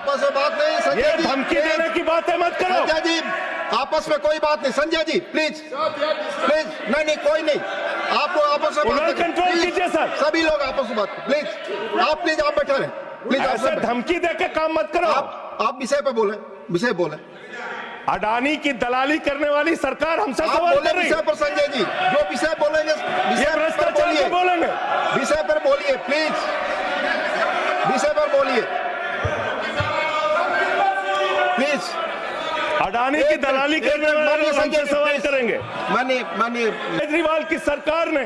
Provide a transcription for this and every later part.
आपस में बात नहीं संजय ये जी, धमकी देने की बातें मत करो। संजय जी आपस में कोई बात नहीं, संजय जी प्लीज प्लीज, नहीं कोई नहीं, आप लोग आपस में बात कंट्रोल प्लीज, कीजिए सर। सभी लोग आपस में बात प्लीज, आप बैठे रहे प्लीज। ऐसे धमकी देके काम मत करो। आप विषय पे बोले, विषय बोले। अडानी की दलाली करने वाली सरकार हमसे सवाल कर रही है। विषय पर संजय जी जो विषय बोलेंगे विषय पर बोलिए, बोलेंगे विषय पर बोलिए प्लीज, विषय पर बोलिए प्लीज। अडानी की दलाली करने वाले लोग हमसे सवाल करेंगे। मानिए केजरीवाल की सरकार ने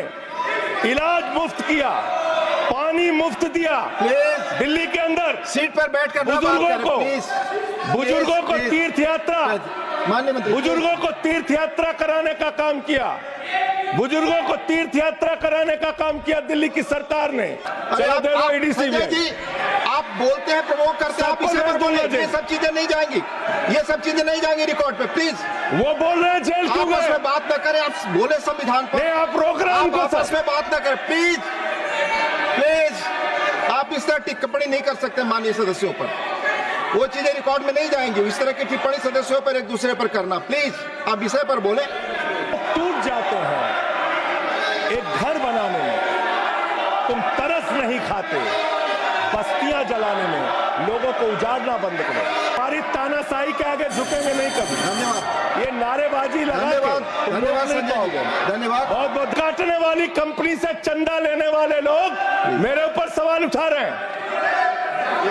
इलाज मुफ्त किया, पानी मुफ्त दिया, दिल्ली के अंदर सीट पर बैठकर बुजुर्गों को तीर्थ यात्रा, माननीय मंत्री, बुजुर्गों को तीर्थ यात्रा कराने का काम किया, बुजुर्गों को तीर्थ यात्रा कराने का काम किया दिल्ली की सरकार ने। चलो दे दो ईडीसी में। जी आप बोलते हैं, प्रमोट करते हैं, आप इसे पर बोलिए, ये सब चीजें नहीं जाएंगी, ये सब चीजें नहीं जाएंगी रिकॉर्ड पे प्लीज। वो बोल रहे हैं जेल क्यों गए? आपस में बात न करें, आप बोले संविधान पर, आप प्रोग्राम को आपस में बात न करें प्लीज प्लीज। आप इस तरह टिप्पणी नहीं कर सकते माननीय सदस्यों पर, वो चीजें रिकॉर्ड में नहीं जाएंगी। इस तरह की टिप्पणी सदस्यों पर एक दूसरे पर करना, प्लीज आप विषय पर बोले। टूट जाते हैं एक घर बनाने में, तुम तरस नहीं खाते बस्तियां जलाने में, लोगों को उजाड़ना बंद करो। हमारी तानाशाही के आगे झुकेंगे नहीं कभी। धन्यवाद। ये नारेबाजी लगा के धन्यवाद संजय जी, धन्यवाद। बहुत बहुत काटने वाली कंपनी से चंदा लेने वाले लोग मेरे ऊपर सवाल उठा रहे हैं।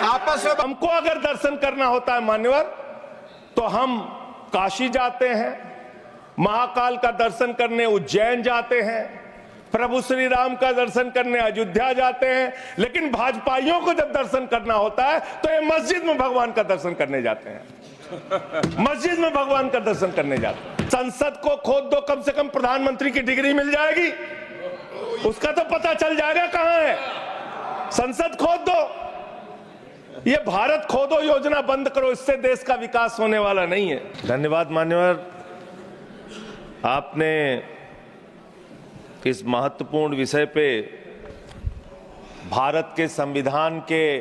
आपस में हमको अगर दर्शन करना होता है मान्यवर, तो हम काशी जाते हैं, महाकाल का दर्शन करने उज्जैन जाते हैं, प्रभु श्री राम का दर्शन करने अयोध्या जाते हैं। लेकिन भाजपाइयों को जब दर्शन करना होता है तो ये मस्जिद में भगवान का दर्शन करने जाते हैं, मस्जिद में भगवान का दर्शन करने जाते हैं। संसद को खोद दो, कम से कम प्रधानमंत्री की डिग्री मिल जाएगी, उसका तो पता चल जाएगा कहां है। संसद खोद दो, ये भारत खोदो योजना बंद करो, इससे देश का विकास होने वाला नहीं है। धन्यवाद मान्यवर, आपने इस महत्वपूर्ण विषय पे भारत के संविधान के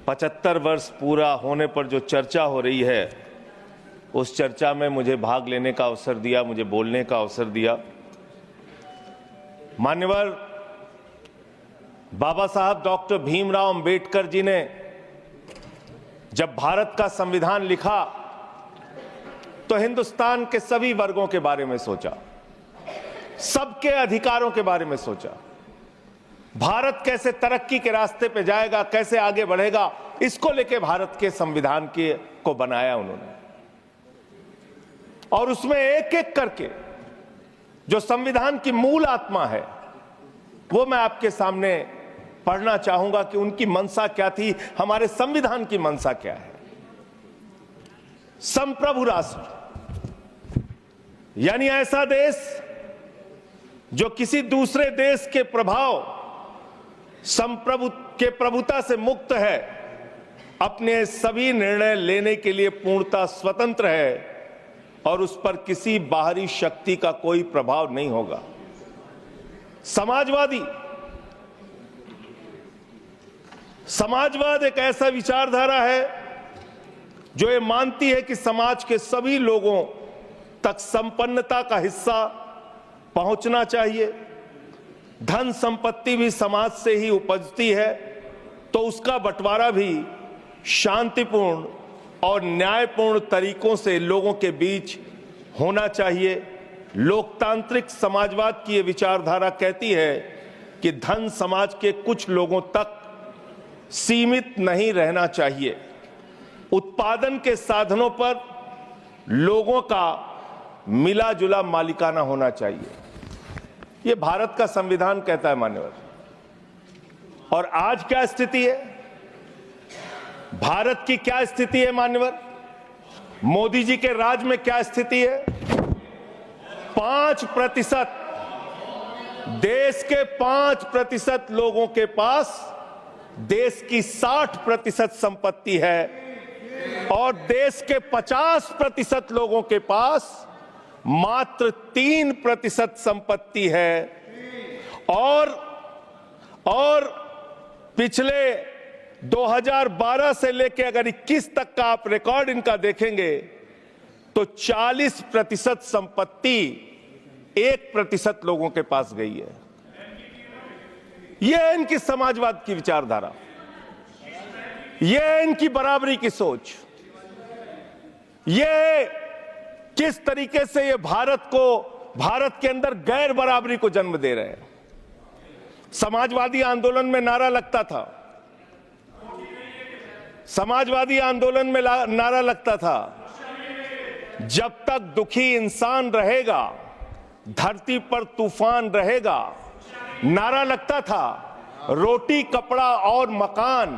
75 वर्ष पूरा होने पर जो चर्चा हो रही है, उस चर्चा में मुझे भाग लेने का अवसर दिया, मुझे बोलने का अवसर दिया। मान्यवर, बाबा साहब डॉक्टर भीमराव अंबेडकर जी ने जब भारत का संविधान लिखा तो हिंदुस्तान के सभी वर्गों के बारे में सोचा, सबके अधिकारों के बारे में सोचा, भारत कैसे तरक्की के रास्ते पे जाएगा, कैसे आगे बढ़ेगा, इसको लेके भारत के संविधान को बनाया उन्होंने। और उसमें एक एक करके जो संविधान की मूल आत्मा है वो मैं आपके सामने पढ़ना चाहूंगा कि उनकी मंशा क्या थी, हमारे संविधान की मंशा क्या है। संप्रभु राष्ट्र यानी ऐसा देश जो किसी दूसरे देश के प्रभुता से मुक्त है, अपने सभी निर्णय लेने के लिए पूर्णतः स्वतंत्र है और उस पर किसी बाहरी शक्ति का कोई प्रभाव नहीं होगा। समाजवाद एक ऐसा विचारधारा है जो ये मानती है कि समाज के सभी लोगों तक संपन्नता का हिस्सा पहुंचना चाहिए। धन संपत्ति भी समाज से ही उपजती है, तो उसका बंटवारा भी शांतिपूर्ण और न्यायपूर्ण तरीकों से लोगों के बीच होना चाहिए। लोकतांत्रिक समाजवाद की ये विचारधारा कहती है कि धन समाज के कुछ लोगों तक सीमित नहीं रहना चाहिए। उत्पादन के साधनों पर लोगों का मिला जुला मालिकाना होना चाहिए। ये भारत का संविधान कहता है मान्यवर। और आज क्या स्थिति है, भारत की क्या स्थिति है मान्यवर, मोदी जी के राज में क्या स्थिति है? 5%, देश के 5% लोगों के पास देश की 60% संपत्ति है और देश के 50% लोगों के पास मात्र 3% संपत्ति है। और पिछले 2012 से लेकर अगर 21 तक का आप रिकॉर्ड इनका देखेंगे तो 40% संपत्ति 1% लोगों के पास गई है। यह है इनकी समाजवाद की विचारधारा, यह है इनकी बराबरी की सोच, यह किस तरीके से ये भारत के अंदर गैर बराबरी को जन्म दे रहे हैं। समाजवादी आंदोलन में नारा लगता था, समाजवादी आंदोलन में नारा लगता था, जब तक दुखी इंसान रहेगा धरती पर तूफान रहेगा। नारा लगता था, रोटी कपड़ा और मकान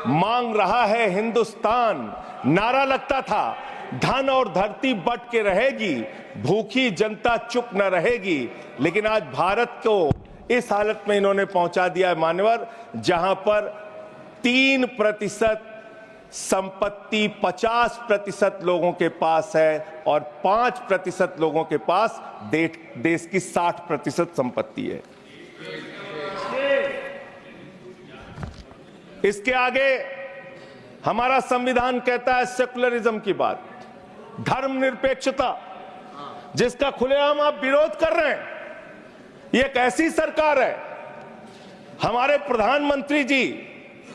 मांग रहा है हिंदुस्तान। नारा लगता था, धन और धरती बट के रहेगी, भूखी जनता चुप न रहेगी। लेकिन आज भारत को इस हालत में इन्होंने पहुंचा दिया है मान्यवर, जहां पर 3% संपत्ति 50% लोगों के पास है और 5% लोगों के पास देश की 60% संपत्ति है। इसके आगे हमारा संविधान कहता है सेकुलरिज्म की बात, धर्मनिरपेक्षता, जिसका खुलेआम आप विरोध कर रहे हैं। ये एक ऐसी सरकार है, हमारे प्रधानमंत्री जी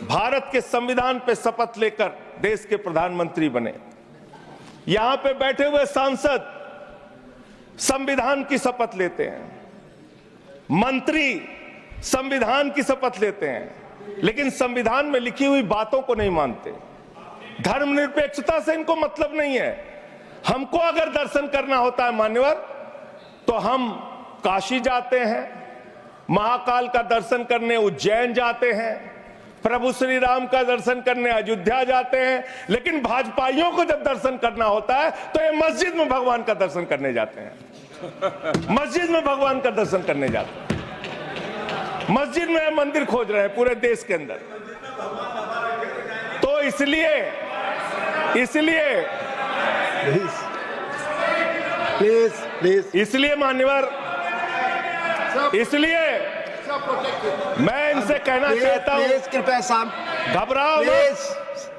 भारत के संविधान पे शपथ लेकर देश के प्रधानमंत्री बने। यहां पे बैठे हुए सांसद संविधान की शपथ लेते हैं, मंत्री संविधान की शपथ लेते हैं, लेकिन संविधान में लिखी हुई बातों को नहीं मानते। धर्मनिरपेक्षता से इनको मतलब नहीं है। हमको अगर दर्शन करना होता है मान्यवर, तो हम काशी जाते हैं, महाकाल का दर्शन करने उज्जैन जाते हैं, प्रभु श्री राम का दर्शन करने अयोध्या जाते हैं। लेकिन भाजपाइयों को जब दर्शन करना होता है तो ये मस्जिद में भगवान का दर्शन करने जाते हैं, मस्जिद में भगवान का दर्शन करने जाते हैं, मस्जिद में मंदिर खोज रहे हैं पूरे देश के अंदर। तो इसलिए इसलिए मान्यवर, इसलिए मैं इनसे कहना चाहता हूं, कृपया शाम घबराओ मत,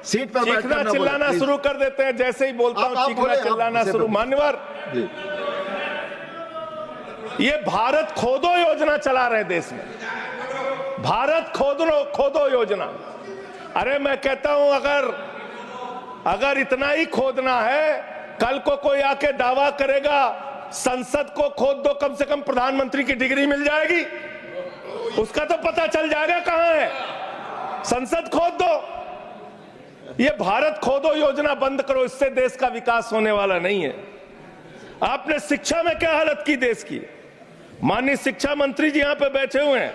सीट पर चीखना चिल्लाना शुरू कर देते हैं। जैसे ही बोलता हूं चीखना चिल्लाना शुरू। मान्यवर, ये भारत खोदो योजना चला रहे देश में, भारत खोदो योजना। अरे मैं कहता हूं अगर इतना ही खोदना है, कल को कोई आके दावा करेगा संसद को खोद दो, कम से कम प्रधानमंत्री की डिग्री मिल जाएगी, उसका तो पता चल जाएगा कहां है। संसद खोद दो। ये भारत खोदो योजना बंद करो, इससे देश का विकास होने वाला नहीं है। आपने शिक्षा में क्या हालत की देश की। माननीय शिक्षा मंत्री जी यहां पे बैठे हुए हैं,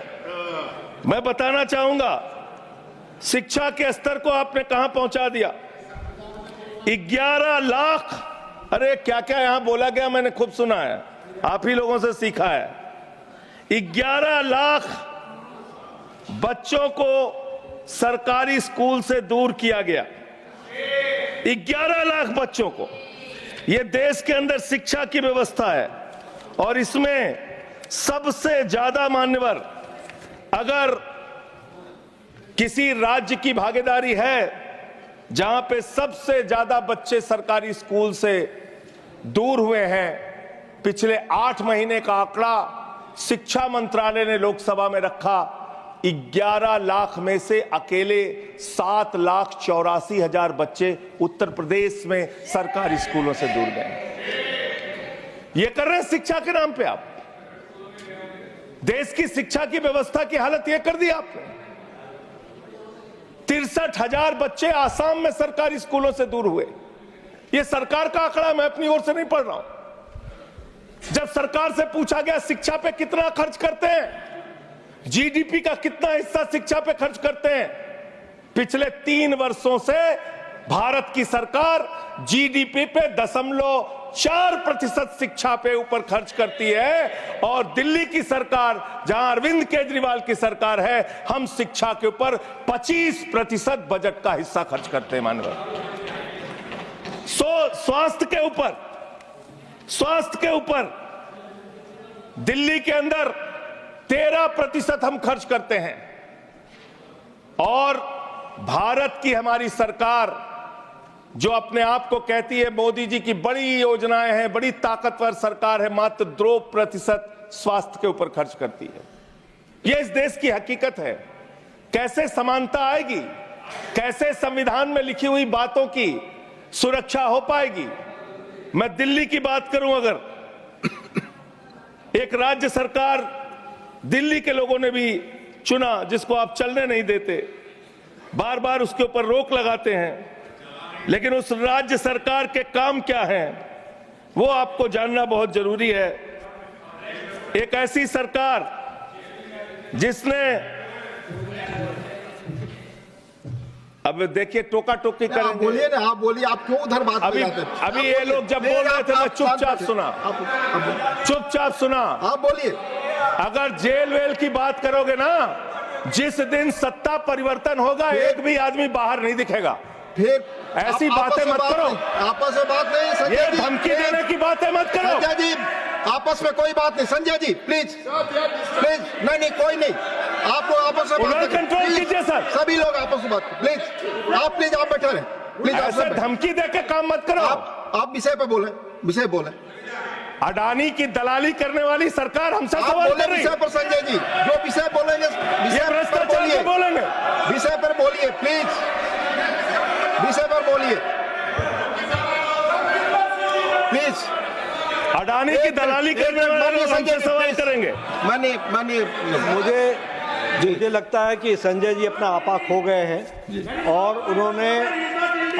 मैं बताना चाहूंगा शिक्षा के स्तर को आपने कहां पहुंचा दिया। 11 लाख, अरे क्या क्या यहां बोला गया मैंने खूब सुना है, आप ही लोगों से सीखा है। 11 लाख बच्चों को सरकारी स्कूल से दूर किया गया, 11 लाख बच्चों को। यह देश के अंदर शिक्षा की व्यवस्था है और इसमें सबसे ज्यादा मान्यवर, अगर किसी राज्य की भागीदारी है जहां पे सबसे ज्यादा बच्चे सरकारी स्कूल से दूर हुए हैं, पिछले 8 महीने का आंकड़ा शिक्षा मंत्रालय ने लोकसभा में रखा, 11 लाख में से अकेले 7,84,000 बच्चे उत्तर प्रदेश में सरकारी स्कूलों से दूर गए। ये कर रहे हैं शिक्षा के नाम पे आप। देश की शिक्षा की व्यवस्था की हालत यह कर दी आपने। 63,000 बच्चे आसाम में सरकारी स्कूलों से दूर हुए। यह सरकार का आंकड़ा, मैं अपनी ओर से नहीं पढ़ रहा हूं। जब सरकार से पूछा गया शिक्षा पे कितना खर्च करते हैं, जीडीपी का कितना हिस्सा शिक्षा पे खर्च करते हैं, पिछले 3 वर्षों से भारत की सरकार जीडीपी पे 0.4% शिक्षा पे ऊपर खर्च करती है। और दिल्ली की सरकार, जहां अरविंद केजरीवाल की सरकार है, हम शिक्षा के ऊपर 25% बजट का हिस्सा खर्च करते हैं मानव। स्वास्थ्य के ऊपर दिल्ली के अंदर 13% हम खर्च करते हैं और भारत की हमारी सरकार जो अपने आप को कहती है मोदी जी की बड़ी योजनाएं हैं, बड़ी ताकतवर सरकार है, मात्र 2% स्वास्थ्य के ऊपर खर्च करती है। यह इस देश की हकीकत है। कैसे समानता आएगी? कैसे संविधान में लिखी हुई बातों की सुरक्षा हो पाएगी? मैं दिल्ली की बात करूं, अगर एक राज्य सरकार दिल्ली के लोगों ने भी चुना जिसको आप चलने नहीं देते, बार बार उसके ऊपर रोक लगाते हैं, लेकिन उस राज्य सरकार के काम क्या हैं वो आपको जानना बहुत जरूरी है। एक ऐसी सरकार जिसने, अब देखिए टोका टोकी आप करेंगे। बोलिए ना, आप बोलिए, आप क्यों उधर बात अभी में जाते हैं? अभी ये लोग जब बोल रहे थे मैं चुपचाप सुना, आप चुपचाप सुना। आप बोलिए। अगर जेल वेल की बात करोगे ना, जिस दिन सत्ता परिवर्तन होगा एक भी आदमी बाहर नहीं दिखेगा। फिर ऐसी आप बातें मत करो। आपस में बात नहीं संजय ये जी, धमकी प्लीज। देने की बातें मत करो। संजय जी आपस में कोई बात नहीं। संजय जी प्लीज प्लीज, नहीं कोई नहीं, आप लोग आपस में बात करें। कंट्रोल प्लीज, कीजिए सर। सभी लोग आपस में बात प्लीज। आप बैठे रहे प्लीज। ऐसे धमकी देके काम मत करो। आप विषय पे बोले, विषय बोले। अडानी की दलाली करने वाली सरकार हमसे आप सवाल बोले कर रही है। विषय पर संजय जी, जो विषय बोलेंगे ये विषय पर भ्रष्टाचार बोलिए, पे बोलेंगे। विषय पर बोलिए प्लीज, विषय पर बोलिए प्लीज। अडानी की दलाली करने वाले लोग हमसे सवाल करेंगे। मुझे लगता है कि संजय जी अपना आपा खो गए हैं और उन्होंने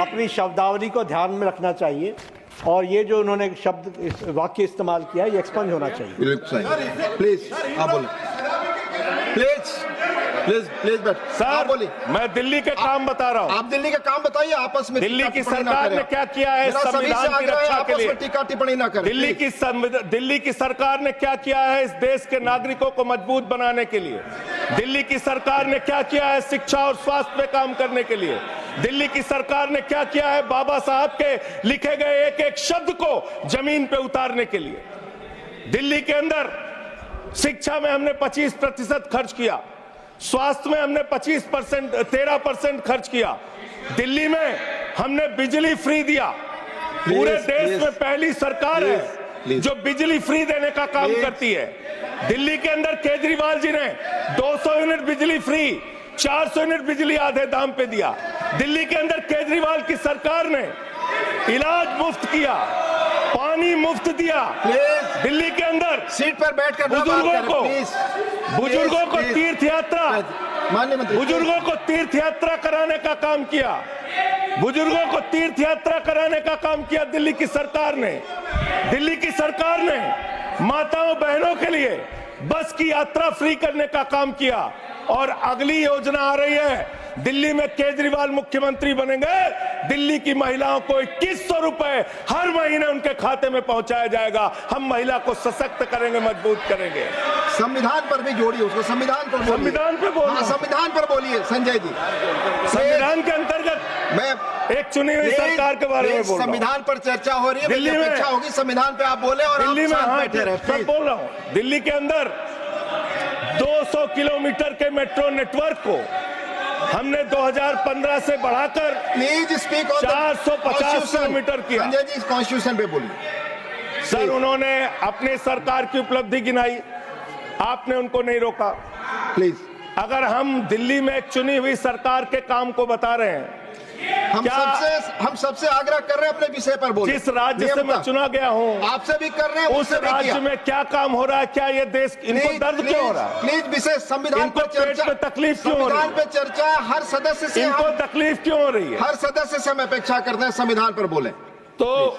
अपनी शब्दावली को ध्यान में रखना चाहिए, और ये जो उन्होंने शब्द वाक्य इस्तेमाल किया ये एक्सपंज होना चाहिए। प्लीज आप बोले, प्लीज प्लीज प्लीज बैठ। सर बोलिए, मैं दिल्ली के काम बता रहा हूँ। आप दिल्ली का काम बताइए। आपस में दिल्ली की टिप्पणी ना सरकार करें। ने क्या किया है मेरा सभी से संविधान की आग्रह है, रक्षा के आपस लिए? में टीका टिप्पणी ना करें। दिल्ली की सरकार ने क्या किया है इस देश के नागरिकों को मजबूत बनाने के लिए? दिल्ली की सरकार ने क्या किया है शिक्षा और स्वास्थ्य पे काम करने के लिए? दिल्ली की सरकार ने क्या किया है बाबा साहब के लिखे गए एक एक शब्द को जमीन पे उतारने के लिए? दिल्ली के अंदर शिक्षा में हमने 25% खर्च किया, स्वास्थ्य में हमने 13% खर्च किया, दिल्ली में हमने बिजली फ्री दिया। पूरे देश में पहली सरकार है जो बिजली फ्री देने का काम करती है। दिल्ली के अंदर केजरीवाल जी ने 200 यूनिट बिजली फ्री, 400 यूनिट बिजली आधे दाम पे दिया। दिल्ली के अंदर केजरीवाल की सरकार ने इलाज मुफ्त किया, पानी मुफ्त दिया। दिल्ली के अंदर सीट पर बैठकर बुजुर्गों को तीर्थ यात्रा, माननीय मंत्री, बुजुर्गों को तीर्थ यात्रा कराने का काम किया। बुजुर्गों को तीर्थ यात्रा कराने का काम किया दिल्ली की सरकार ने। दिल्ली की सरकार ने माताओं बहनों के लिए बस की यात्रा फ्री करने का काम किया। और अगली योजना आ रही है, दिल्ली में केजरीवाल मुख्यमंत्री बनेंगे, दिल्ली की महिलाओं को 2100 रुपए हर महीने उनके खाते में पहुंचाया जाएगा। हम महिला को सशक्त करेंगे, मजबूत करेंगे। संविधान पर भी जोड़िए उसको, संविधान पर बोलिए। संविधान पे बोलिए। हाँ, संविधान पर बोलिए संजय जी। संविधान के अंतर्गत मैं एक चुनी हुई सरकार के बारे में बोल रहा हूं। संविधान पर चर्चा हो रही है, दिल्ली मेरी में अपेक्षा होगी संविधान पे आप बोले और दिल्ली में, आप हाँ, बैठे रहे। मैं बोल रहा हूं, दिल्ली के अंदर 200 किलोमीटर के मेट्रो नेटवर्क को हमने 2015 से बढ़ाकर प्लीज स्पीक ऑन 450 किलोमीटर किया। संजय जी कॉन्स्टिट्यूशन पे बोलिए। सर उन्होंने अपने सरकार की उपलब्धि गिनाई, आपने उनको नहीं रोका। प्लीज, अगर हम दिल्ली में एक चुनी हुई सरकार के काम को बता रहे हैं, हम सबसे आग्रह कर रहे हैं अपने विषय पर बोलिए। जिस राज्य से मैं चुना गया हूं आपसे भी कर रहे हैं, उस राज्य में क्या काम हो रहा है, क्या ये देश, इनको दर्द क्यों हो रहा है? प्लीज विषय संविधान पर चर्चा, में तकलीफ क्यों हो रही है? संविधान पे चर्चा हर सदस्य से, इनको तकलीफ क्यों हो रही है? हर सदस्य से हम अपेक्षा करते हैं संविधान पर बोले। तो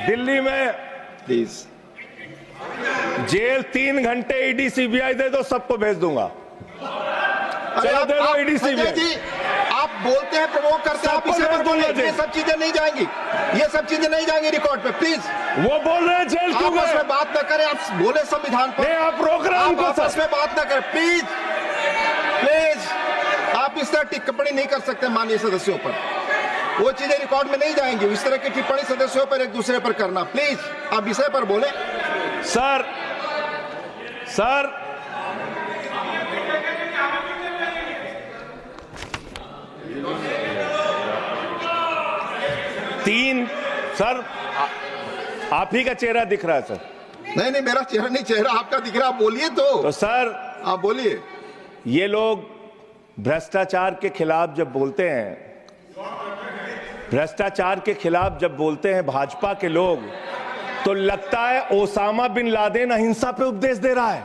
दिल्ली में प्लीज जेल 3 घंटे ईडी सीबीआई दे दो, सबको भेज दूंगा। चलो दे दो ईडी सीबीआई। जी आप बोलते हैं, प्रवोक करते हैं, आप इसे पर बोलिए। ये सब चीजें नहीं जाएंगी, ये सब चीजें नहीं जाएंगी रिकॉर्ड पे। प्लीज, वो बोल रहे हैं जेल क्यों आपस गए? में बात न करें, आप बोले संविधान पर। नहीं, आप रोक रहे हैं उनको। आपस में बात न करें प्लीज, प्लीज। आप इस तरह टिप्पणी नहीं कर सकते माननीय सदस्यों पर, वो चीजें रिकॉर्ड में नहीं जाएंगी। इस तरह की टिप्पणी सदस्यों पर एक दूसरे पर करना, प्लीज आप विषय पर बोले। सर तीन सर आप ही का चेहरा दिख रहा है सर। नहीं नहीं, मेरा चेहरा नहीं, चेहरा आपका दिख रहा, आप बोलिए तो सर आप बोलिए। ये लोग भ्रष्टाचार के खिलाफ जब बोलते हैं, भ्रष्टाचार के खिलाफ जब बोलते हैं भाजपा के लोग, तो लगता है ओसामा बिन लादेन अहिंसा पे उपदेश दे रहा है।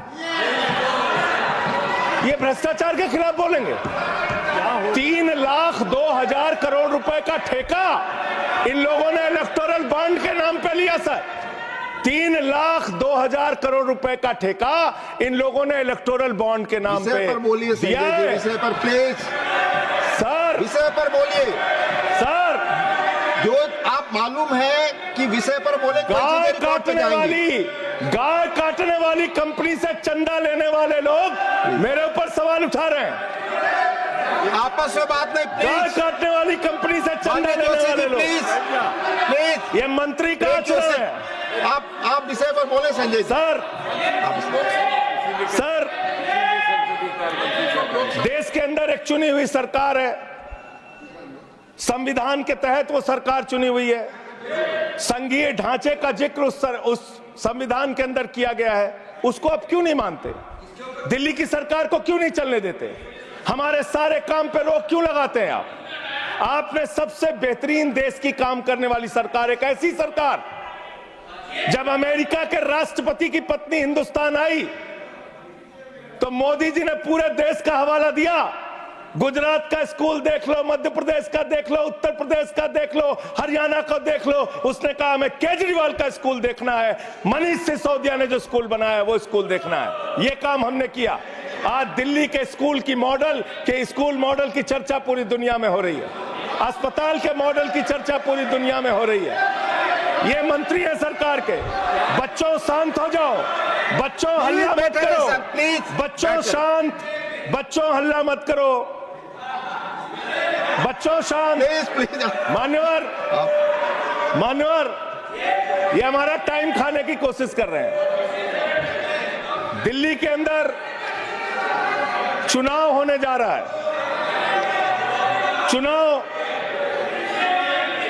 ये भ्रष्टाचार के खिलाफ बोलेंगे। 3,02,000 करोड़ रुपए का ठेका इन लोगों ने इलेक्टोरल बॉन्ड के नाम पे लिया सर। 3,02,000 करोड़ रुपए का ठेका इन लोगों ने इलेक्टोरल बॉन्ड के नाम पे बोलिए दिया है। विषय पर प्लीज सर विषय पर बोलिए सर, जो आप मालूम है कि विषय पर बोले। गाय काटने वाली कंपनी से चंदा लेने वाले लोग मेरे ऊपर सवाल उठा रहे हैं। आपस में बात नहीं, गाय काटने वाली कंपनी से चंदा लेने वाले लोग, प्लीज ये मंत्री का चुनाव है। आप विषय पर बोले संजय जी। सर देश के अंदर एक चुनी हुई सरकार है, संविधान के तहत वो सरकार चुनी हुई है, संघीय ढांचे का जिक्र उस संविधान के अंदर किया गया है, उसको आप क्यों नहीं मानते? दिल्ली की सरकार को क्यों नहीं चलने देते? हमारे सारे काम पे रोक क्यों लगाते हैं आप? आपने सबसे बेहतरीन देश की काम करने वाली सरकार, एक ऐसी सरकार, जब अमेरिका के राष्ट्रपति की पत्नी हिंदुस्तान आई तो मोदी जी ने पूरे देश का हवाला दिया। गुजरात का स्कूल देख लो, मध्य प्रदेश का देख लो, उत्तर प्रदेश का देख लो, हरियाणा का देख लो। उसने कहा हमें केजरीवाल का स्कूल देखना है, मनीष सिसोदिया ने जो स्कूल बनाया है वो स्कूल देखना है। ये काम हमने किया। आज दिल्ली के स्कूल मॉडल की चर्चा पूरी दुनिया में हो रही है, अस्पताल के मॉडल की चर्चा पूरी दुनिया में हो रही है। ये मंत्री है सरकार के। बच्चों शांत हो जाओ, बच्चों हल्ला मत करो, बच्चों शांत, बच्चों हल्ला मत करो, बच्चों शांत। मान्यवर ये हमारा टाइम खाने की कोशिश कर रहे हैं। दिल्ली के अंदर चुनाव होने जा रहा है। चुनाव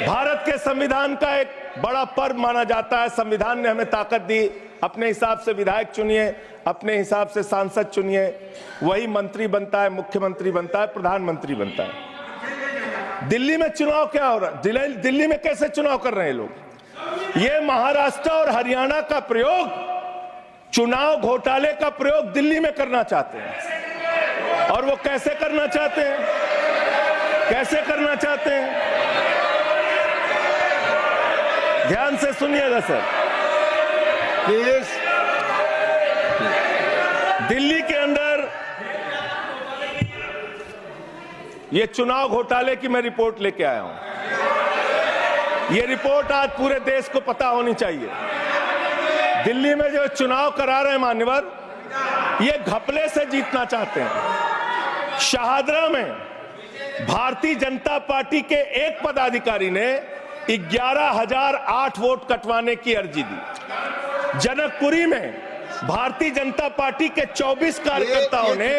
भारत के संविधान का एक बड़ा पर्व माना जाता है। संविधान ने हमें ताकत दी, अपने हिसाब से विधायक चुनिए, अपने हिसाब से सांसद चुनिए, वही मंत्री बनता है, मुख्यमंत्री बनता है, प्रधानमंत्री बनता है। दिल्ली में चुनाव क्या हो रहा है? दिल्ली में कैसे चुनाव कर रहे हैं लोग? ये महाराष्ट्र और हरियाणा का प्रयोग, चुनाव घोटाले का प्रयोग दिल्ली में करना चाहते हैं। और वो कैसे करना चाहते हैं? कैसे करना चाहते हैं? ध्यान से सुनिएगा सर प्लीज। दिल्ली के अंदर ये चुनाव घोटाले की मैं रिपोर्ट लेके आया हूं। ये रिपोर्ट आज पूरे देश को पता होनी चाहिए। दिल्ली में जो चुनाव करा रहे हैं मान्यवर, ये घपले से जीतना चाहते हैं। शाहदरा में भारतीय जनता पार्टी के एक पदाधिकारी ने 11,008 वोट कटवाने की अर्जी दी। जनकपुरी में भारतीय जनता पार्टी के 24 कार्यकर्ताओं ने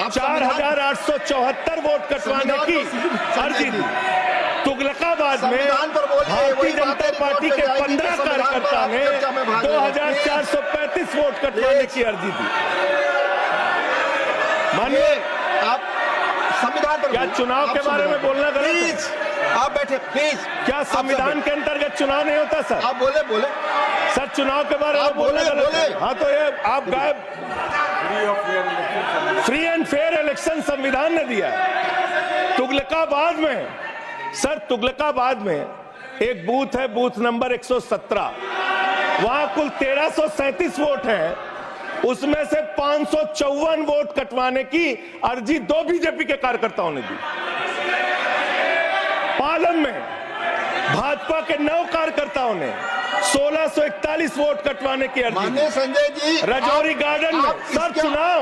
4,874 वोट कटवाने की अर्जी दी। तुगलकाबाद में भारतीय जनता पार्टी के 15 कार्यकर्ता ने 2,435 वोट कटवाने की अर्जी दी। मानिए आप संविधान पर क्या चुनाव के बारे में बोलना गलत है? आप बैठे प्लीज। क्या संविधान के अंतर्गत चुनाव नहीं होता सर? आप बोले सर, चुनाव के बारे में बोलना गलत है। हाँ तो ये आप गायब। फ्री एंड फेयर इलेक्शन संविधान ने दिया है। तुगलकाबाद में सर, तुगलकाबाद में एक बूथ है, बूथ नंबर 117, वहां कुल 1337 वोट हैं, उसमें से 554 वोट कटवाने की अर्जी 2 बीजेपी के कार्यकर्ताओं ने दी। पालम में भाजपा के 9 कार्यकर्ताओं ने 1641 वोट कटवाने की अर्जी दी। संजय जी, रजौरी गार्डन में सर चुनाव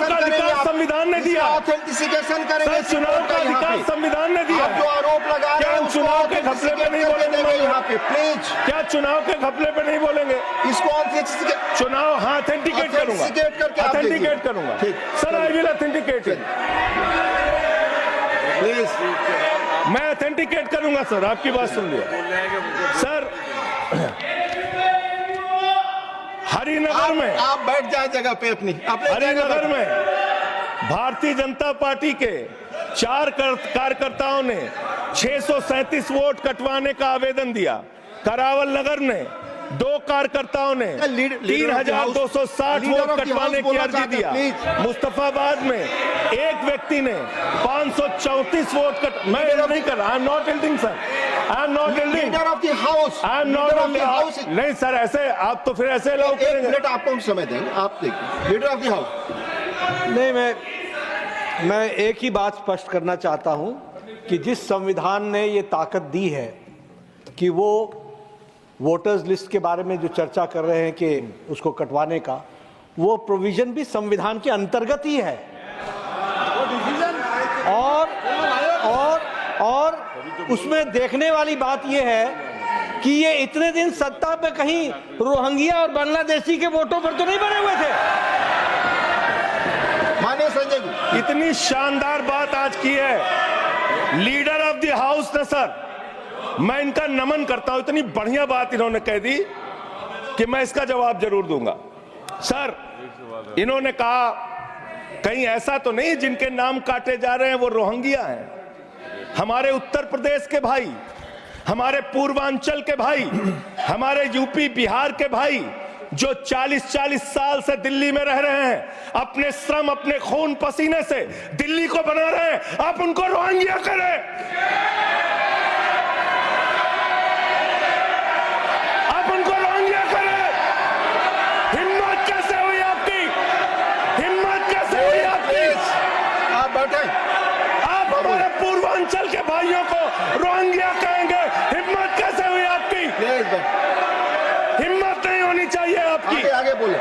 का अधिकार संविधान ने दिया। ऑथेंटिसिकेशन करेंगे। सर, चुनाव का अधिकार संविधान ने दिया। जो आरोप लगा रहे हैं, चुनाव के घपले पे नहीं बोलेंगे यहाँ पे प्लीज। क्या चुनाव के घपले पे नहीं बोलेंगे? इसको चुनाव हाँ ऑथेंटिकेट करूंगा, ऑथेंटिकेट करूंगा sir. I will authenticate. Please. मैं ऑथेंटिकेट करूंगा सर, आपकी बात सुन लिया सर। हरिनगर में, आप बैठ जाए जगह पे अपनी हरिनगर में भारतीय जनता पार्टी के 4 कार्यकर्ताओं ने 637 वोट कटवाने का आवेदन दिया। करावल नगर ने 2 कार्यकर्ताओं ने 3260 वोट कटवाने की अर्जी दिया। मुस्तफाबाद में एक व्यक्ति ने 534 वोट मैं नहीं कर रहा। I am not एल्डिंग sir, I am not एल्डिंग। Leader of the house, I am not house. नहीं सर, ऐसे आप तो फिर ऐसे अलाउ एक करेंगे। मिनट आपको हम समय देंगे, आप देखिए। Leader of the house. नहीं, मैं एक ही बात स्पष्ट करना चाहता हूं कि जिस संविधान ने ये ताकत दी है कि वो वोटर्स लिस्ट के बारे में जो चर्चा कर रहे हैं कि उसको कटवाने का, वो प्रोविजन भी संविधान के अंतर्गत ही है। और उसमें देखने वाली बात यह है कि ये इतने दिन सत्ता पे कहीं रोहिंग्या और बांग्लादेशी के वोटों पर तो नहीं बने हुए थे। माननीय संजय जी, इतनी शानदार बात आज की है लीडर ऑफ द हाउस ने सर, मैं इनका नमन करता हूं। इतनी बढ़िया बात इन्होंने कह दी कि मैं इसका जवाब जरूर दूंगा। सर, इन्होंने कहा कहीं ऐसा तो नहीं जिनके नाम काटे जा रहे हैं वो रोहिंग्या हैं। हमारे उत्तर प्रदेश के भाई, हमारे पूर्वांचल के भाई, हमारे यूपी बिहार के भाई जो 40-40 साल से दिल्ली में रह रहे हैं, अपने श्रम, अपने खून पसीने से दिल्ली को बना रहे हैं, आप उनको रोहिंग्या करें। आप उनको रोहिंग्या करें। हिम्मत कैसे हुई आपकी? हिम्मत कैसे हुई आपकी? आप बैठे। आप हमारे पूर्वांचल के भाइयों को रोहिंग्या कहेंगे? हिम्मत कैसे हुई आपकी? प्लीज बैठ। हिम्मत नहीं होनी चाहिए आपकी। आगे बोले।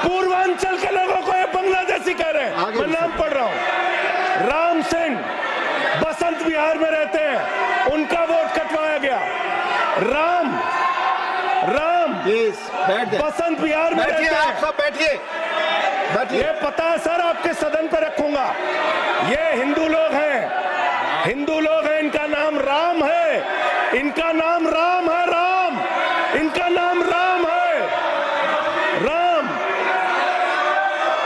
पूर्वांचल के लोगों को ये बांग्लादेशी कह रहे हैं। मैं नाम पढ़ रहा हूं। राम सिंह बसंत विहार में रहते हैं, उनका वोट कटवाया गया। राम प्लीज बैठ जाए। बसंत विहार में रहते हैं। आप सब बैठिए, बैठिए। ये पता है सर, आपके सदन पे रखूंगा। ये हिंदू लोग हैं, हिंदू लोग हैं। इनका नाम राम है, इनका नाम राम है। राम, इनका नाम राम है। राम।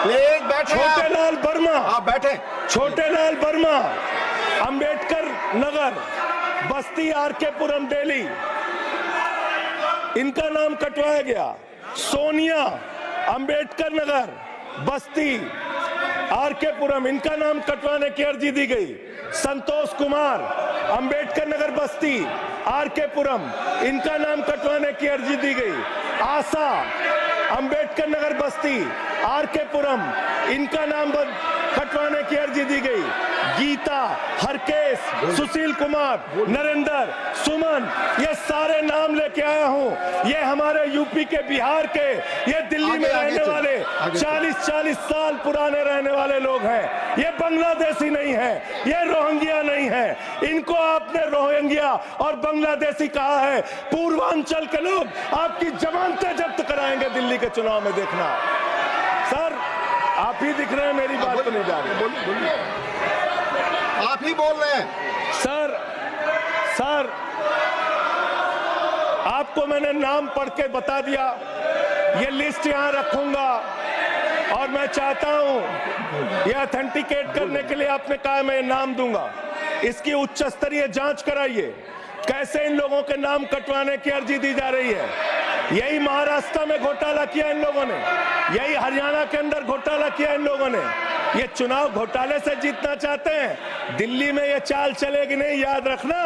प्लीज बैठे। छोटेलाल वर्मा, आप बैठे। छोटेलाल वर्मा, अंबेडकर नगर, बस्ती, आरकेपुरम, दिल्ली, इनका नाम कटवाया गया। सोनिया, अंबेडकर नगर, बस्ती, आरकेपुरम, इनका नाम कटवाने की अर्जी दी गई। संतोष कुमार, अंबेडकर नगर, बस्ती, आरकेपुरम, इनका नाम कटवाने की अर्जी दी गई। आशा, अंबेडकर नगर, बस्ती, आरकेपुरम, इनका नाम कटवाने की अर्जी दी गई। गीता, हरकेश, सुशील कुमार, नरेंद्र, सुमन, ये सारे नाम लेके आया हूं। ये हमारे यूपी के, बिहार के, ये दिल्ली में रहने वाले 40-40 साल पुराने रहने वाले लोग हैं। ये बांग्लादेशी नहीं है, ये रोहिंग्या नहीं है। इनको आपने रोहिंग्या और बांग्लादेशी कहा है। पूर्वांचल के लोग आपकी जमानतें जब्त कराएंगे दिल्ली के चुनाव में, देखना। सर, आप ही दिख रहे हैं, मेरी बात तो नहीं जा रही। आप ही बोल रहे हैं। सर, आपको मैंने नाम पढ़ के बता दिया। ये लिस्ट यहां रखूंगा और मैं चाहता हूं ये ऑथेंटिकेट करने के लिए आपने कहा मैं नाम दूंगा। इसकी उच्च स्तरीय जांच कराइए, कैसे इन लोगों के नाम कटवाने की अर्जी दी जा रही है। यही महाराष्ट्र में घोटाला किया इन लोगों ने, यही हरियाणा के अंदर घोटाला किया इन लोगों ने। ये चुनाव घोटाले से जीतना चाहते हैं। दिल्ली में ये चाल चलेगी नहीं, याद रखना।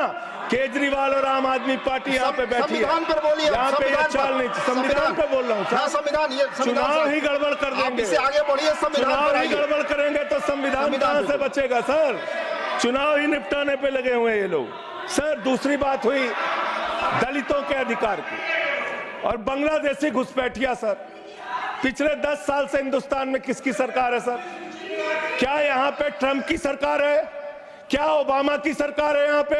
केजरीवाल और आम आदमी पार्टी यहाँ पे बैठी है। संविधान पर बोलिए। यहाँ पे ये चाल नहीं, संविधान पे बोल रहा हूँ। संविधान, ये चुनाव ही गड़बड़ कर देंगे। इससे आगे बढ़िए। चुनाव ही गड़बड़ करेंगे तो संविधान कहाँ से बचेगा सर? चुनाव ही निपटाने पे लगे हुए हैं ये लोग। सर, दूसरी बात हुई दलितों के अधिकार की और बांग्लादेशी घुसपैठिया। सर, पिछले 10 साल से हिंदुस्तान में किसकी सरकार है सर? क्या यहाँ पे ट्रंप की सरकार है? क्या ओबामा की सरकार है? यहाँ पे,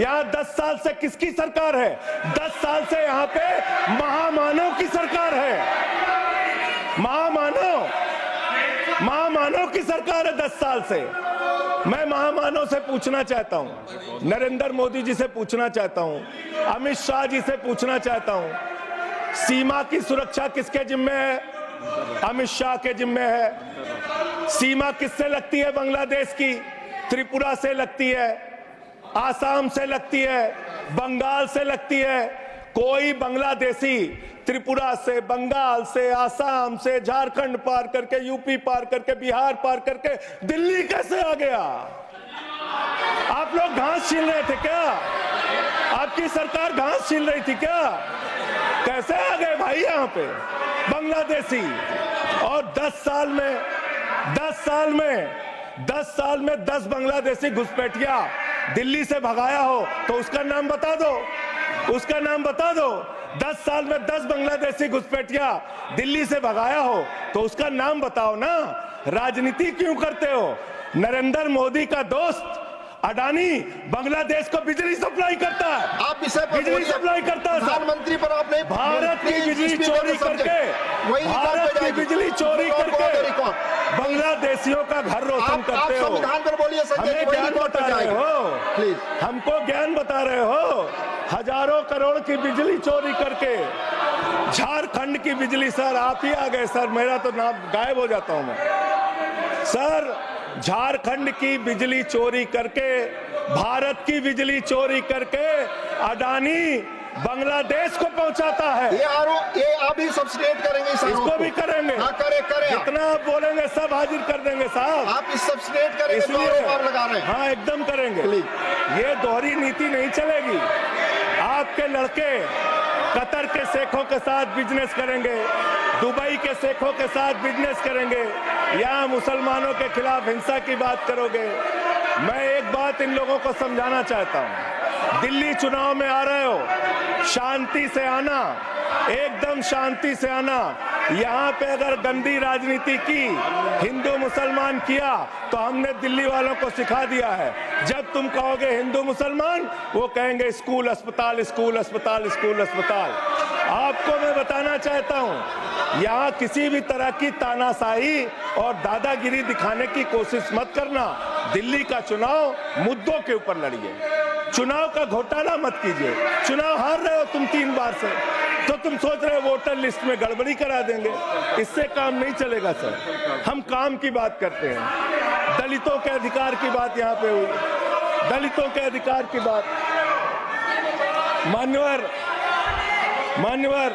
यहाँ 10 साल से किसकी सरकार है? 10 साल से यहाँ पे महामानव की सरकार है। महामानव की सरकार सरकार है 10 साल से। मैं महामानव से पूछना चाहता हूं, नरेंद्र मोदी जी से पूछना चाहता हूं, अमित शाह जी से पूछना चाहता हूं, सीमा की सुरक्षा किसके जिम्मे है? अमित शाह के जिम्मे है। सीमा किससे लगती है? बांग्लादेश की, त्रिपुरा से लगती है, आसाम से लगती है, बंगाल से लगती है। कोई बांग्लादेशी त्रिपुरा से, बंगाल से, आसाम से, झारखंड पार करके, यूपी पार करके, बिहार पार करके दिल्ली कैसे आ गया? आप लोग घास छीन रहे थे क्या? आपकी सरकार घास छीन रही थी क्या? कैसे आ गए भाई यहाँ पे बांग्लादेशी? और 10 साल में 10 बांग्लादेशी घुसपैठिया दिल्ली से भगाया हो तो उसका नाम बता दो, उसका नाम बता दो। 10 साल में 10 बांग्लादेशी घुसपैठिया दिल्ली से भगाया हो तो उसका नाम बताओ ना। राजनीति क्यों करते हो? नरेंद्र मोदी का दोस्त अडानी बांग्लादेश को बिजली सप्लाई करता है, आप विषय पर बिजली सप्लाई करता है। प्रधानमंत्री पर आपने भारत की बिजली चोरी करके, भारत की बिजली चोरी करके बांग्लादेशियों का घर रोशन करते हो। संविधान पर बोलिए संजय जी, हमें ज्ञान बता रहे हो, प्लीज हमको ज्ञान बता रहे हो। हजारों करोड़ की बिजली चोरी करके झारखंड की बिजली, सर आप ही आ गए सर, मेरा तो नाम गायब हो जाता हूं मैं। सर झारखंड की बिजली चोरी करके, भारत की बिजली चोरी करके अडानी बांग्लादेश को पहुंचाता है। ये आप ही सब्सटेट करेंगे इस आरोप इसको भी करेंगे। हाँ, करे जितना आप बोलेंगे सब हाजिर कर देंगे साहब। आप इस सब्सटेट करेंगे जो इसलिए आरोप आप लगा रहे हैं। हाँ एकदम करेंगे। ये दोहरी नीति नहीं चलेगी। आपके लड़के कतर के शेखों के साथ बिजनेस करेंगे, दुबई के शेखों के साथ बिजनेस करेंगे, यहाँ मुसलमानों के खिलाफ हिंसा की बात करोगे। मैं एक बात इन लोगों को समझाना चाहता हूँ, दिल्ली चुनाव में आ रहे हो, शांति से आना, एकदम शांति से आना। यहाँ पे अगर गंदी राजनीति की, हिंदू मुसलमान किया तो हमने दिल्ली वालों को सिखा दिया है। जब तुम कहोगे हिंदू मुसलमान, वो कहेंगे स्कूल अस्पताल, स्कूल अस्पताल, स्कूल अस्पताल। आपको मैं बताना चाहता हूँ, यहाँ किसी भी तरह की तानाशाही और दादागिरी दिखाने की कोशिश मत करना। दिल्ली का चुनाव मुद्दों के ऊपर लड़िए, चुनाव का घोटाला मत कीजिए। चुनाव हार रहे हो तुम 3 बार से, तो तुम सोच रहे हो वोटर लिस्ट में गड़बड़ी करा देंगे। इससे काम नहीं चलेगा सर। हम काम की बात करते हैं, दलितों के अधिकार की बात यहाँ पे हुई, दलितों के अधिकार की बात। मान्यवर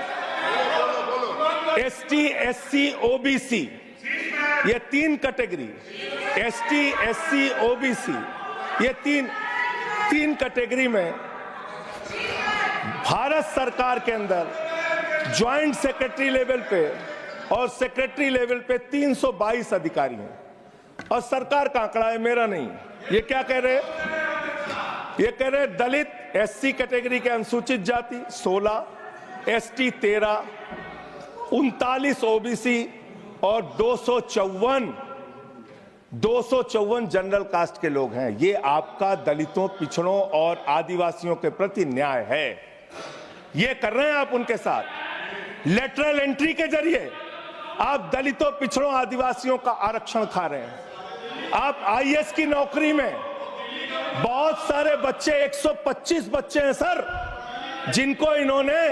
एसटी, एससी, ओबीसी, ये 3 कैटेगरी, एसटी, एससी, ओबीसी, ये तीन कैटेगरी में भारत सरकार के अंदर ज्वाइंट सेक्रेटरी लेवल पे और सेक्रेटरी लेवल पे 322 अधिकारी हैं। और सरकार का आंकड़ा है, मेरा नहीं। ये क्या कह रहे हैं? ये कह रहे हैं दलित, एससी कैटेगरी के अनुसूचित जाति 16, एसटी 13, 39 ओबीसी और 254 जनरल कास्ट के लोग हैं। ये आपका दलितों, पिछड़ों और आदिवासियों के प्रति न्याय है। ये कर रहे हैं आप उनके साथ। लेटरल एंट्री के जरिए आप दलितों, पिछड़ों, आदिवासियों का आरक्षण खा रहे हैं। आप आईएएस की नौकरी में बहुत सारे बच्चे, 125 बच्चे हैं सर, जिनको इन्होंने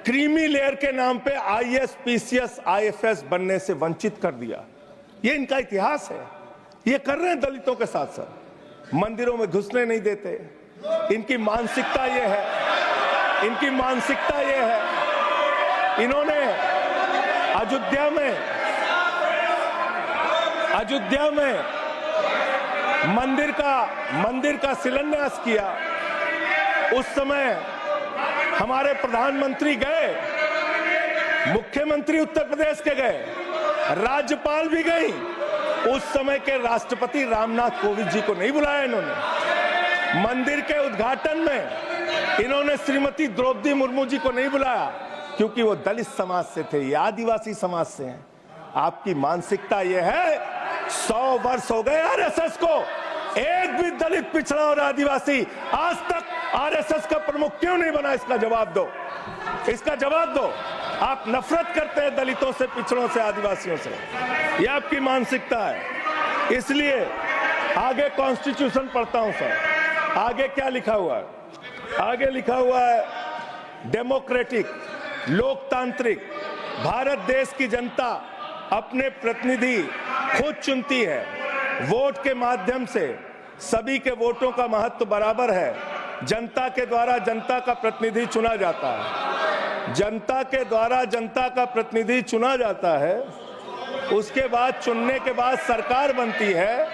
क्रीमी लेयर के नाम पे आईएएस, पीसीएस, आईएफएस बनने से वंचित कर दिया। ये इनका इतिहास है। ये कर रहे हैं दलितों के साथ सर। मंदिरों में घुसने नहीं देते। इनकी मानसिकता ये है, इनकी मानसिकता ये है। इन्होंने अयोध्या में मंदिर का शिलान्यास किया। उस समय हमारे प्रधानमंत्री गए, मुख्यमंत्री उत्तर प्रदेश के गए, राज्यपाल भी गई। उस समय के राष्ट्रपति रामनाथ कोविंद जी को नहीं बुलाया इन्होंने। मंदिर के उद्घाटन में इन्होंने श्रीमती द्रौपदी मुर्मू जी को नहीं बुलाया, क्योंकि वो दलित समाज से थे, ये आदिवासी समाज से हैं। आपकी मानसिकता ये है। 100 वर्ष हो गए आरएसएस को, एक भी दलित, पिछड़ा और आदिवासी आज तक आरएसएस का प्रमुख क्यों नहीं बना? इसका जवाब दो, इसका जवाब दो। आप नफरत करते हैं दलितों से, पिछड़ों से, आदिवासियों से। ये आपकी मानसिकता है। इसलिए आगे कॉन्स्टिट्यूशन पढ़ता हूं सर, आगे क्या लिखा हुआ है? आगे लिखा हुआ है डेमोक्रेटिक, लोकतांत्रिक, भारत देश की जनता अपने प्रतिनिधि खुद चुनती है। वोट के माध्यम से सभी के वोटों का महत्व बराबर है। जनता के द्वारा जनता का प्रतिनिधि चुना जाता है। जनता के द्वारा जनता का प्रतिनिधि चुना जाता है। उसके बाद चुनने के बाद सरकार बनती है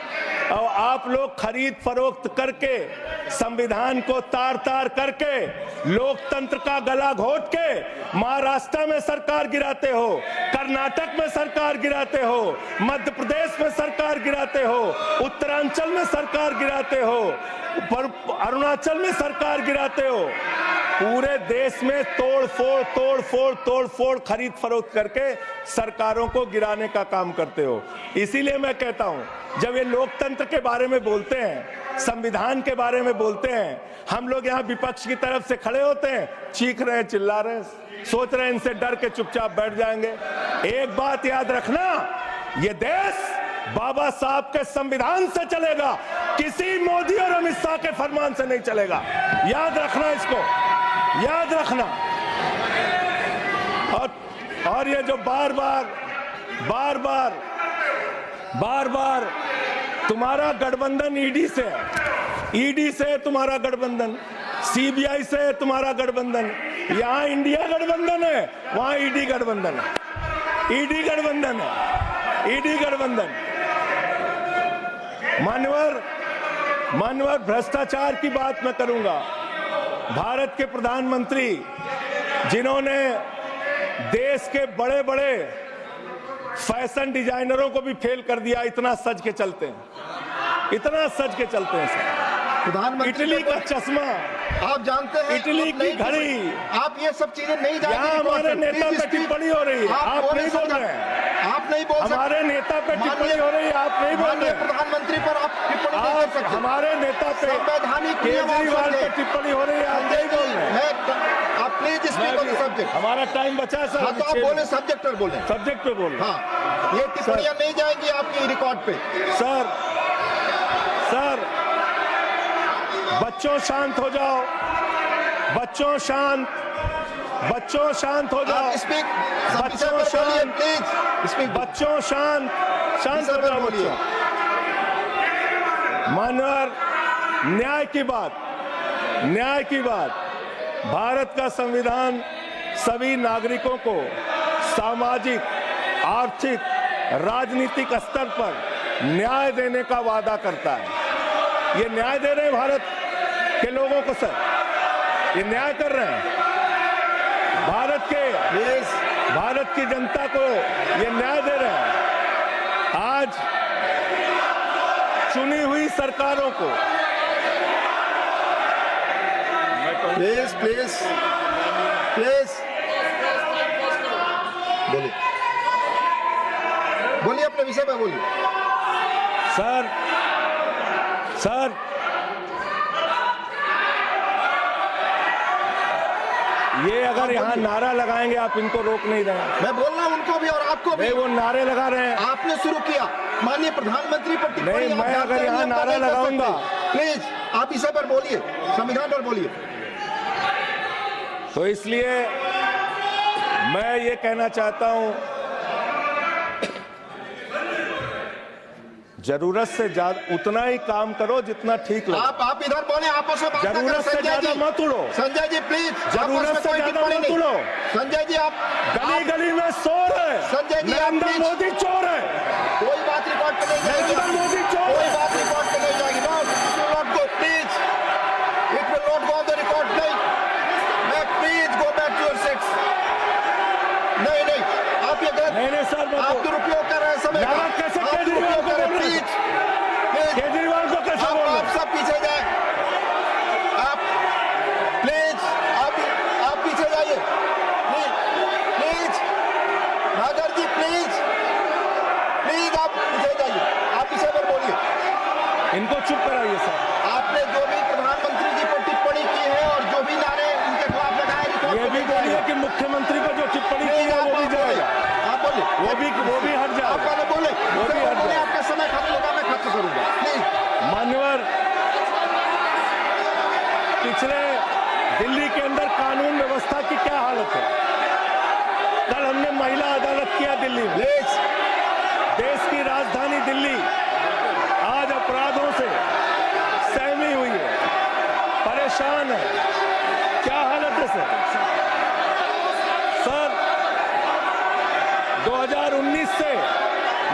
और आप लोग खरीद फरोख्त करके, संविधान को तार तार करके, लोकतंत्र का गला घोट के महाराष्ट्र में सरकार गिराते हो, कर्नाटक में सरकार गिराते हो, मध्य प्रदेश में सरकार गिराते हो, उत्तरांचल में सरकार गिराते हो, अरुणाचल में सरकार गिराते हो। पूरे देश में तोड़ फोड़ खरीद फरोख्त करके सरकारों को गिराने का काम करते हो। इसीलिए मैं कहता हूं, जब ये लोकतंत्र के बारे में बोलते हैं, संविधान के बारे में बोलते हैं, हम लोग यहाँ विपक्ष की तरफ से खड़े होते हैं, चीख रहे हैं, चिल्ला रहे हैं, सोच रहे हैं इनसे डर के चुपचाप बैठ जाएंगे। एक बात याद रखना, ये देश बाबा साहब के संविधान से चलेगा, किसी मोदी और अमित शाह के फरमान से नहीं चलेगा। याद रखना, इसको याद रखना। और ये जो बार बार तुम्हारा गठबंधन ईडी से है, ईडी से तुम्हारा गठबंधन, सीबीआई से तुम्हारा गठबंधन, यहाँ इंडिया गठबंधन है, वहां ईडी गठबंधन है, ईडी गठबंधन है, ईडी गठबंधन। मान्यवर भ्रष्टाचार की बात मैं करूंगा। भारत के प्रधानमंत्री, जिन्होंने देश के बड़े बड़े फैशन डिजाइनरों को भी फेल कर दिया, इतना सज के चलते हैं, इतना सज के चलते हैं सर। प्रधानमंत्री इटली का चश्मा, आप जानते हैं, इटली की घड़ी, आप ये सब चीजें नहीं जानते। यहाँ हमारे नेता पे टिप्पणी हो रही है, आप नहीं बोल रहे हैं। आप नहीं बोल सकते। हमारे नेता पे टिप्पणी हो रही है, आप नहीं बोल रहे हैं। प्रधानमंत्री पर आप टिप्पणी नहीं कर सकते। हमारे नेता पे केजरीवाल पे टिप्पणी हो रही है, आप नहीं बोल रहे हैं। आप please speak on the subject. हमारा टाइम बचा है सर। हाँ, तो आप बोले सब्जेक्ट पर बोले, सब्जेक्ट पे बोल। हाँ, ये टिप्पणियां नहीं जाएंगी आपकी रिकॉर्ड पे। सर बच्चों शांत हो जाओ, बच्चों शांत हो जाओ, स्पीक, बच्चों शांत, प्लीज स्पीक, बच्चों शांत हो जाओ बच्चों। मानवर, न्याय की बात, भारत का संविधान सभी नागरिकों को सामाजिक, आर्थिक, राजनीतिक स्तर पर न्याय देने का वादा करता है। ये न्याय दे रहे हैं भारत के लोगों को सर, ये न्याय कर रहे हैं भारत की जनता को, ये न्याय दे रहे हैं। आज चुनी हुई सरकारों को प्लीज बोलिए, अपने विषय पे बोलिए। सर ये अगर यहाँ नारा लगाएंगे, आप इनको रोक नहीं रहे हैं। मैं बोल रहा हूँ उनको भी और आपको भी। वो नारे लगा रहे हैं, आपने शुरू किया। माननीय प्रधानमंत्री पर टिप्पणी नहीं, मैं अगर यहाँ नारा लगाऊंगा, प्लीज आप इस पर बोलिए, संविधान पर बोलिए। तो इसलिए मैं ये कहना चाहता हूं, जरूरत से ज्यादा उतना ही काम करो जितना ठीक लगे। आप इधर बोले, आपस में बात करें। जरूरत से ज्यादा मत उड़ो। संजय जी प्लीज, जरूरत से ज्यादा मत उड़ो। संजय जी आप गली में शोर है, संजय जी नरेंद्र मोदी चोर है, कोई बात रिकॉर्ड पे नहीं जाएगी, नरेंद्र मोदी चोर है, कोई बात रिकॉर्ड पे नहीं जाएगी। No, not go please, it will not go on the record. नहीं, मैं please go back to your seats. नहीं, आप ये गलत, नहीं सर, आप दुरुपयोग कर रहे हैं समय का। कैसे केजरीवाल को बोल रहे हैं? केजरीवाल को कैसे बोल रहे हैं? आप सब पीछे जाए, आप प्लीज, आप पीछे जाइए, प्लीज नागर जी, प्लीज आप पीछे जाइए, आप पीछे पर बोलिए। इनको चुप कराइए सर। आपने जो भी प्रधानमंत्री जी पर टिप्पणी की है और जो भी नारे उनके खिलाफ लगाए, ये भी बोलिए कि मुख्यमंत्री पर जो टिप्पणी की है वो भी जाएगा। आप बोलिए। वो भी हट जाए। आप पहले बोले, वो भी हट बोले जाए। आपका समय खत्म होगा, मैं खत्म करूंगा प्लीज। मान्यवर, पिछले दिल्ली के अंदर कानून व्यवस्था की क्या हालत है? कल हमने महिला अदालत किया दिल्ली में। प्लीज देश की राजधानी दिल्ली आज अपराधों से सहमी हुई है, परेशान है। क्या हालत है सर? सर 2019 से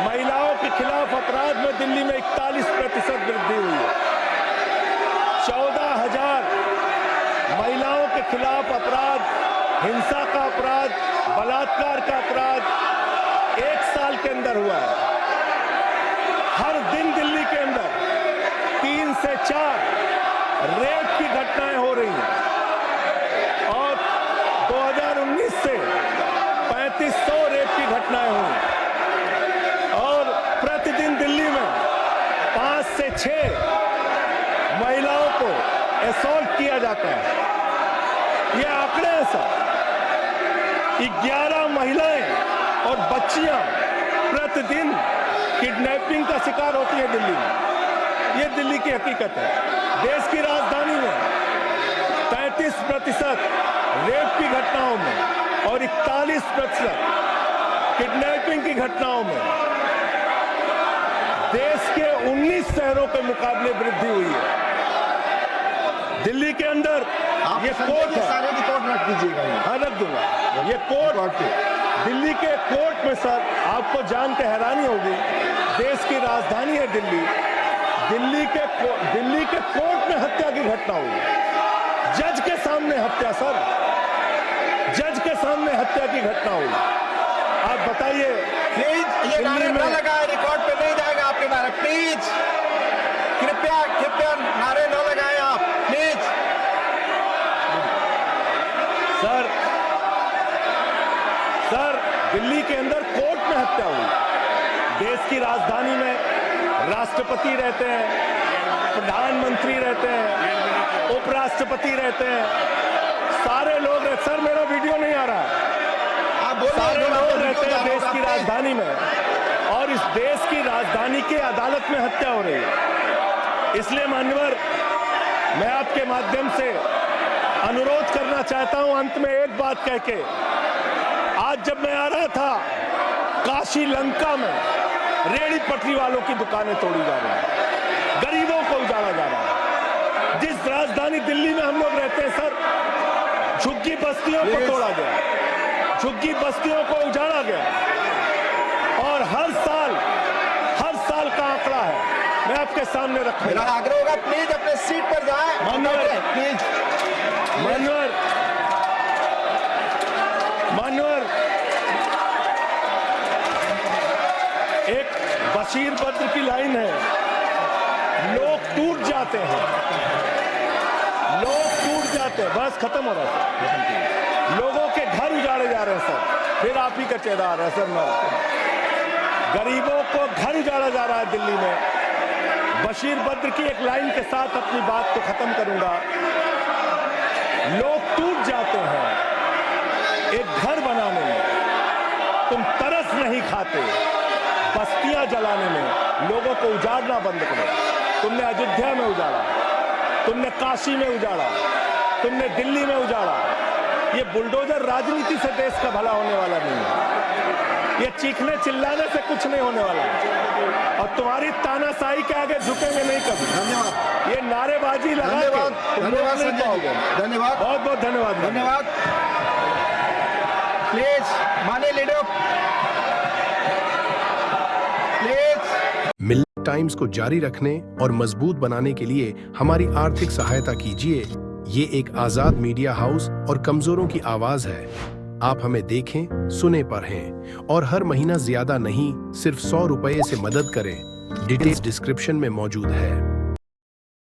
महिलाओं के खिलाफ अपराध में दिल्ली में 41% वृद्धि हुई है। 14,000 महिलाओं के खिलाफ अपराध, हिंसा का अपराध, बलात्कार का अपराध 1 साल के अंदर हुआ है। हर दिन दिल्ली के अंदर 3 से 4 रेप की घटनाएं हो रही हैं और 2019 से 3500 रेप की घटनाएं हुई और प्रतिदिन दिल्ली में 5 से 6 महिलाओं को असॉल्ट किया जाता है। ये आंकड़े हैं सर। 11 महिलाएं और बच्चियां प्रतिदिन किडनैपिंग का शिकार होती है दिल्ली में। ये दिल्ली की हकीकत है। देश की राजधानी में 33% रेप की घटनाओं में और 41% किडनैपिंग की घटनाओं में देश के 19 शहरों के मुकाबले वृद्धि हुई है। दिल्ली के अंदर ये कोर्ट है, सारे रिकॉर्ड रख दीजिएगा यहाँ। हाँ रख दूंगा। ये कोर्ट, दिल्ली के कोर्ट में सर आपको जान के हैरानी होगी, देश की राजधानी है दिल्ली, दिल्ली के कोर्ट में हत्या की घटना हुई। जज के सामने हत्या सर, जज के सामने हत्या की घटना हुई। आप बताइए। प्लीज ये नारे न लगाए, रिकॉर्ड पे नहीं जाएगा आपके नारे। प्लीज कृपया नारे न लगाएं आप प्लीज। सर दिल्ली के अंदर कोर्ट में हत्या हुई। देश की राजधानी में राष्ट्रपति रहते हैं, प्रधानमंत्री रहते हैं, उपराष्ट्रपति रहते हैं, सारे लोग रहते। सर मेरा वीडियो नहीं आ रहा है। सारे लोग रहते हैं देश की राजधानी में और इस देश की राजधानी के अदालत में हत्या हो रही है। इसलिए मान्यवर, मैं आपके माध्यम से अनुरोध करना चाहता हूं अंत में एक बात कह के। आज जब मैं आ रहा था, काशी लंका में रेहड़ी पटरी वालों की दुकानें तोड़ी जा रही हैं, गरीबों को उजाड़ा जा रहा है। जिस राजधानी दिल्ली में हम लोग रहते हैं सर, झुग्गी बस्तियों को तोड़ा गया, झुग्गी बस्तियों को उजाड़ा गया और हर साल का आंकड़ा है, मैं आपके सामने रखूंगा। मेरा आग्रह होगा प्लीज अपने सीट पर जाएं। मान्यवर, प्लीज मान्यवर, एक बशीर बद्र की लाइन है, लोग टूट जाते हैं, लोग टूट जाते हैं। बस खत्म हो रहा है। लोगों के घर उजाड़े जा रहे हैं सर। फिर आप ही का चेहरा आ रहा है सर। गरीबों को घर उजाड़ा जा रहा है दिल्ली में। बशीर बद्र की एक लाइन के साथ अपनी बात को खत्म करूंगा। लोग टूट जाते हैं एक घर बनाने में, तुम तरस नहीं खाते बस्तियां जलाने में। लोगों को उजाड़ना बंद करो। तुमने अयोध्या में उजाड़ा, तुमने काशी में उजाड़ा, तुमने दिल्ली में उजाड़ा। ये बुलडोजर राजनीति से देश का भला होने वाला नहीं है। ये चीखने चिल्लाने से कुछ नहीं होने वाला है और तुम्हारी तानाशाही के आगे झुकेंगे नहीं कभी। धन्यवाद। ये नारेबाजी लगा के तुम लोग नहीं पाओगे। धन्यवाद, बहुत बहुत धन्यवाद। धन्यवाद। प्लीज माननीय लीडर प्लीज। मिल्क टाइम्स को जारी रखने और मजबूत बनाने के लिए हमारी आर्थिक सहायता कीजिए। ये एक आजाद मीडिया हाउस और कमजोरों की आवाज है। आप हमें देखें, सुने, पढ़ें और हर महीना ज्यादा नहीं, सिर्फ 100 रुपये से मदद करें। डिटेल्स डिस्क्रिप्शन में मौजूद है।